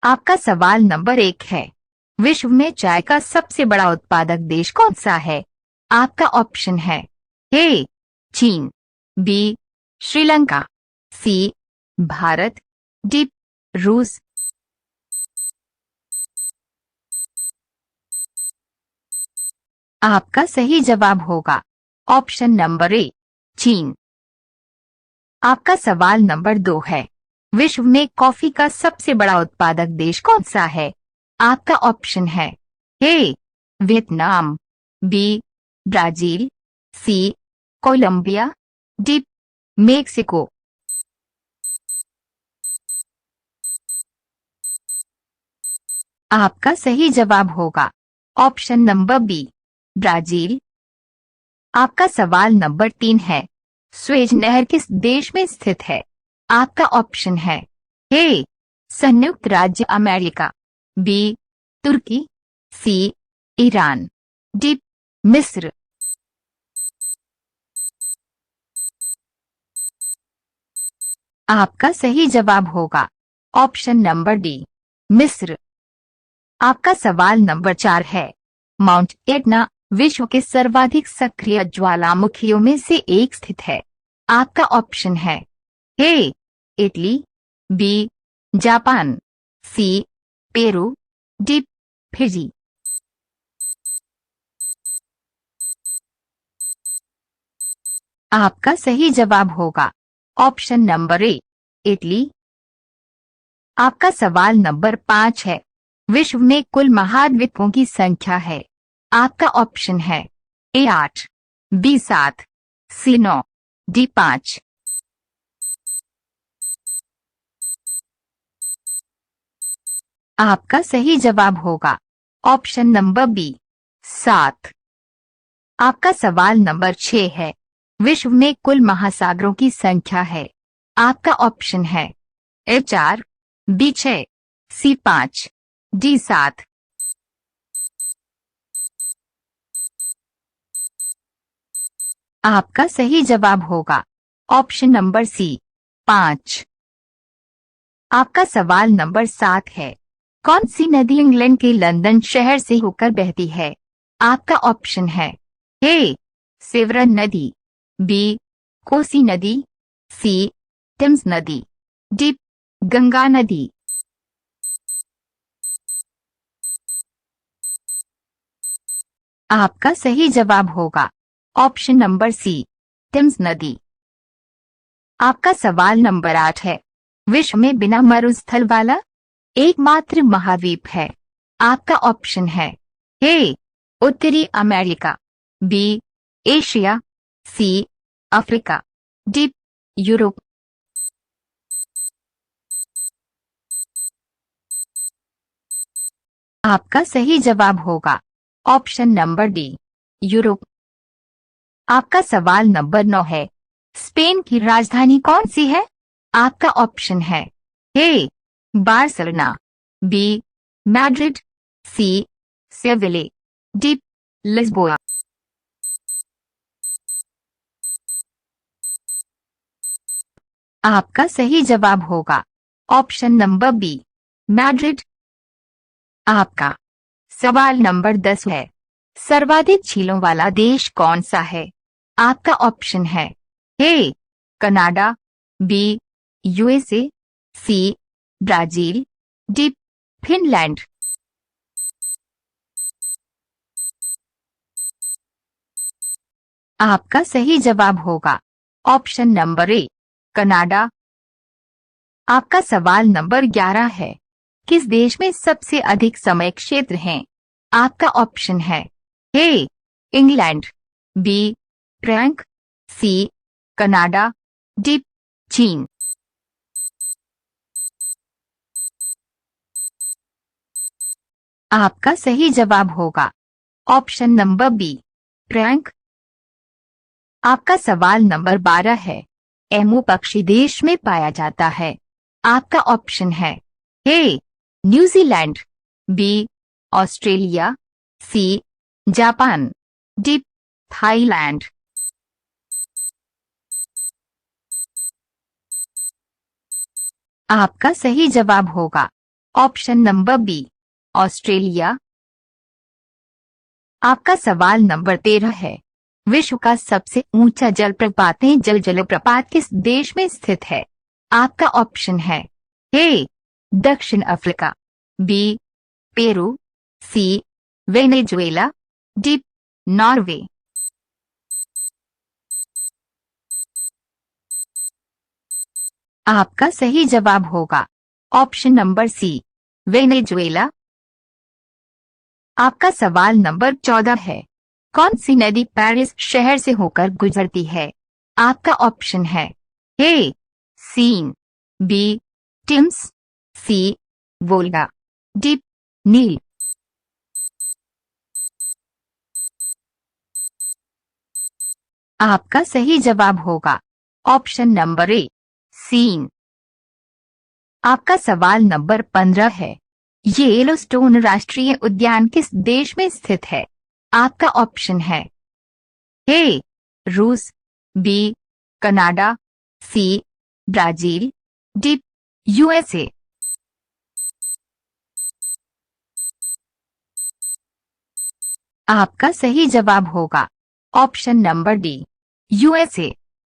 आपका सवाल नंबर 1 है, विश्व में चाय का सबसे बड़ा उत्पादक देश कौन सा है? आपका ऑप्शन है ए चीन, बी श्रीलंका, सी भारत, डी रूस। आपका सही जवाब होगा ऑप्शन नंबर ए चीन। आपका सवाल नंबर 2 है, विश्व में कॉफी का सबसे बड़ा उत्पादक देश कौन सा है? आपका ऑप्शन है ए वियतनाम, बी ब्राजील, सी कोलंबिया, डी मेक्सिको। आपका सही जवाब होगा ऑप्शन नंबर बी ब्राजील। आपका सवाल नंबर 3 है, स्वेज नहर किस देश में स्थित है? आपका ऑप्शन है ए संयुक्त राज्य अमेरिका, बी तुर्की, सी ईरान, डी मिस्र। आपका सही जवाब होगा ऑप्शन नंबर डी मिस्र। आपका सवाल नंबर 4 है, माउंट एटना विश्व के सर्वाधिक सक्रिय ज्वालामुखियों में से एक स्थित है। आपका ऑप्शन है A Italy, B Japan, C Peru, D Fiji. आपका सही जवाब होगा ऑप्शन नंबर ए इटली। आपका सवाल नंबर 5 है, विश्व में कुल महाद्वीपों की संख्या है। आपका ऑप्शन है ए 8, बी 7, सी 9, डी 5। आपका सही जवाब होगा ऑप्शन नंबर बी 7। आपका सवाल नंबर 6 है, विश्व में कुल महासागरों की संख्या है। आपका ऑप्शन है ए 4, बी 6, सी 5, डी 7। आपका सही जवाब होगा ऑप्शन नंबर सी 5। आपका सवाल नंबर 7 है, कौन सी नदी इंग्लैंड के लंदन शहर से होकर बहती है? आपका ऑप्शन है ए सेवरन नदी, बी कोसी नदी, सी टेम्स नदी, डी गंगा नदी। आपका सही जवाब होगा ऑप्शन नंबर सी टेम्स नदी। आपका सवाल नंबर 8 है, विश्व में बिना मरुस्थल वाला एकमात्र महाद्वीप है। आपका ऑप्शन है ए उत्तरी America, B Asia, C Africa, D Europe. आपका सही जवाब होगा ऑप्शन नंबर डी यूरोप। आपका सवाल नंबर 9 है, स्पेन की राजधानी कौन सी है? आपका ऑप्शन है ए बार्सिलोना, बी मैड्रिड, सी सेविले, डी लिस्बोआ। आपका सही जवाब होगा ऑप्शन नंबर बी मैड्रिड। आपका सवाल नंबर 10 है, सर्वाधिक झीलों वाला देश कौन सा है? आपका ऑप्शन है A Canada, B USA, C Brazil, D Finland. आपका सही जवाब होगा ऑप्शन नंबर ए कनाडा। आपका सवाल नंबर 11 है, किस देश में सबसे अधिक समय क्षेत्र हैं? आपका ऑप्शन है A England, B France, C Canada, D चीन। आपका सही जवाब होगा ऑप्शन नंबर बी फ्रांस। आपका सवाल नंबर 12 है, एमू पक्षी देश में पाया जाता है। आपका ऑप्शन है A New Zealand, B Australia, C Japan, D Thailand. आपका सही जवाब होगा ऑप्शन नंबर बी, ऑस्ट्रेलिया। आपका सवाल नंबर 13 है। विश्व का सबसे ऊंचा जलप्रपातें जलप्रपात किस देश में स्थित है? आपका ऑप्शन है ए दक्षिण अफ्रीका, बी पेरू, सी वेनेजुएला, डी नॉर्वे। आपका सही जवाब होगा ऑप्शन नंबर सी, वेनेजुएला। आपका सवाल नंबर 14 है। कौन सी नदी पेरिस शहर से होकर गुजरती है? आपका ऑप्शन है ए सीन, बी टिम्स, सी वोल्गा, डी नील। आपका सही जवाब होगा ऑप्शन नंबर ए, सीन। आपका सवाल नंबर 15 है। येलोस्टोन राष्ट्रीय उद्यान किस देश में स्थित है? आपका ऑप्शन है ए रूस, B Canada, C Brazil, D USA. आपका सही जवाब होगा ऑप्शन नंबर डी, यूएसए।